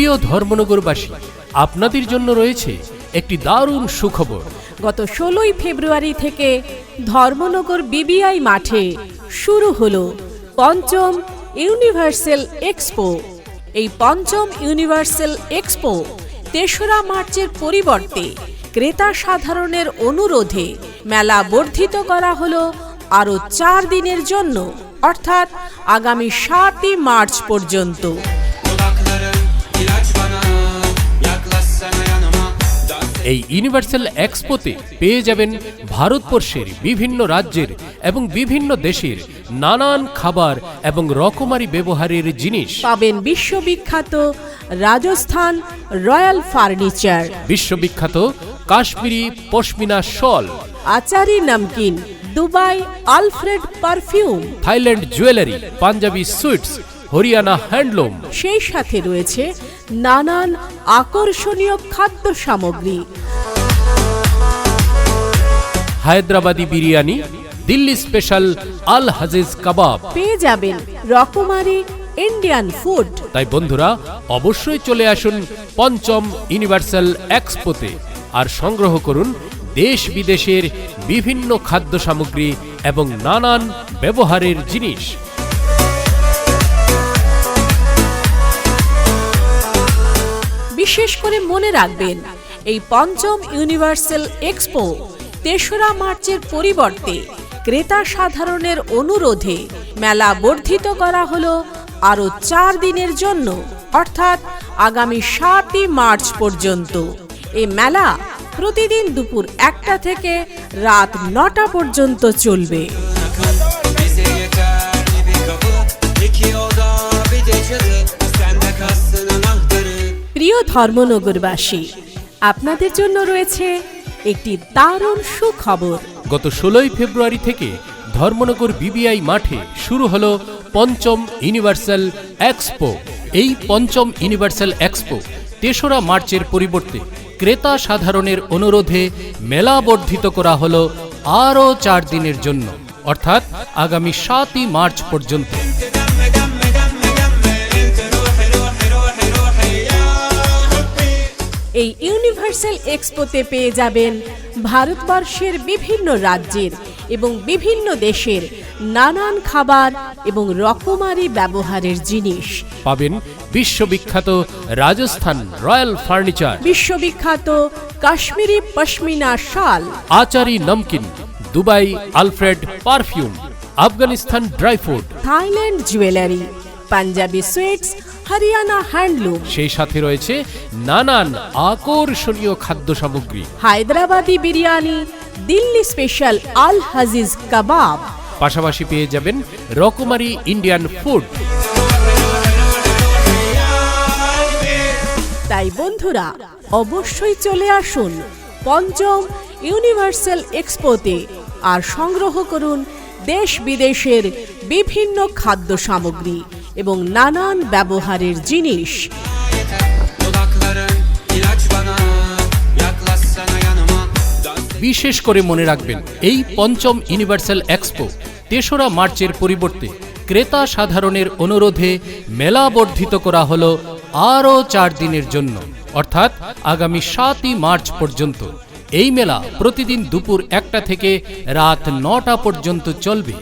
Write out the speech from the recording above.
প্রিয় ধর্মনগরবাসী, আপনাদের জন্য রয়েছে একটি দারুণ সুখবর। গত 16ই ফেব্রুয়ারি থেকে ধর্মনগর বিবিআই মাঠে শুরু হলো পঞ্চম ইউনিভার্সাল এক্সপো। এই পঞ্চম ইউনিভার্সাল এক্সপো ৩রা মার্চের পরিবর্তে ক্রেতা সাধারণের অনুরোধে মেলা বর্ধিত করা হলো আরও 4 দিনের জন্য, অর্থাৎ আগামী 7ই মার্চ পর্যন্ত। এই ইউনিভার্সাল এক্সপোতে পেয়ে যাবেন ভারতবর্ষের বিভিন্ন রাজ্যের এবং বিভিন্ন দেশের নানান খাবার এবং রকমারি ব্যবহারের জিনিস। পাবেন বিশ্ববিখ্যাত রাজস্থান রয়্যাল ফার্নিচার, বিশ্ববিখ্যাত কাশ্মীরি পশমিনা শল, achari namkeen, Dubai Alfred perfume, Thailand jewellery, Punjabi sweets, Haryana handloom. সেই সাথে রয়েছে নানান আকর্ষণীয় খাদ্য সামগ্রী, হায়দ্রাবাদি বিরিয়ানি, দিল্লি স্পেশাল আল হাজিজ কাবাব। পেয়ে যাবেন রকমারি ইন্ডিয়ান ফুড। তাই বন্ধুরা, অবশ্যই চলে আসুন পঞ্চম ইউনিভার্সাল এক্সপোতে আর সংগ্রহ করুন দেশ বিদেশের বিভিন্ন খাদ্য সামগ্রী এবং নানান ব্যবহারের জিনিস। বিশেষ করে মনে রাখবেন, এই পঞ্চম ইউনিভার্সাল এক্সপো ৩রা মার্চের পরিবর্তে ক্রেতা সাধারণের অনুরোধে মেলা বর্ধিত করা হলো আরও 4 দিনের জন্য, অর্থাৎ আগামী 7ই মার্চ পর্যন্ত। এই মেলা প্রতিদিন দুপুর 1টা থেকে রাত 9টা পর্যন্ত চলবে। প্রিয় ধর্মনগরবাসী, আপনাদের জন্য রয়েছে একটি দারুণ সুখবর। গত 16ই ফেব্রুয়ারি থেকে ধর্মনগর বিবিআই মাঠে শুরু হলো পঞ্চম ইউনিভার্সাল এক্সপো। এই পঞ্চম ইউনিভার্সাল এক্সপো 3রা মার্চের পরিবর্তে ক্রেতা সাধারণের অনুরোধে মেলা বর্ধিত করা হলো আরও 4 দিনের জন্য, অর্থাৎ আগামী 7ই মার্চ পর্যন্ত। এই ইউনিভার্সাল এক্সপোতে পেয়ে যাবেন ভারতবর্ষের বিভিন্ন রাজ্যের এবং বিভিন্ন দেশের নানান খাবার এবং রকমারি ব্যবহারের জিনিস। পাবেন বিশ্ববিখ্যাত রাজস্থান রয়্যাল ফার্নিচার, বিশ্ববিখ্যাত কাশ্মীরি পশমিনা শাল, achari namkeen, Dubai Alfred perfume, Afghanistan dry fruit, Thailand jewellery, Punjabi sweets, Haryana handloom. সেই সাথে রয়েছে নানান আকর্ষণীয় খাদ্য সামগ্রী, হায়দ্রাবাদি বিরিয়ানি, দিল্লি স্পেশাল আল হাজিজ কাবাব। পাশাপাশি পেয়ে যাবেন রকমারি ইন্ডিয়ান ফুড। তাই বন্ধুরা, অবশ্যই চলে আসুন পঞ্চম ইউনিভার্সাল এক্সপোতে আর সংগ্রহ করুন দেশ বিদেশের বিভিন্ন খাদ্য সামগ্রী এবং নানান ব্যবহারের জিনিস। বিশেষ করে মনে রাখবেন, এই পঞ্চম ইউনিভার্সাল এক্সপো 3রা মার্চের পরিবর্তে ক্রেতা সাধারণের অনুরোধে মেলা বর্ধিত করা হলো আরও 4 দিনের জন্য, অর্থাৎ আগামী 7ই মার্চ পর্যন্ত। এই মেলা প্রতিদিন দুপুর 1টা থেকে রাত 9টা পর্যন্ত চলবে।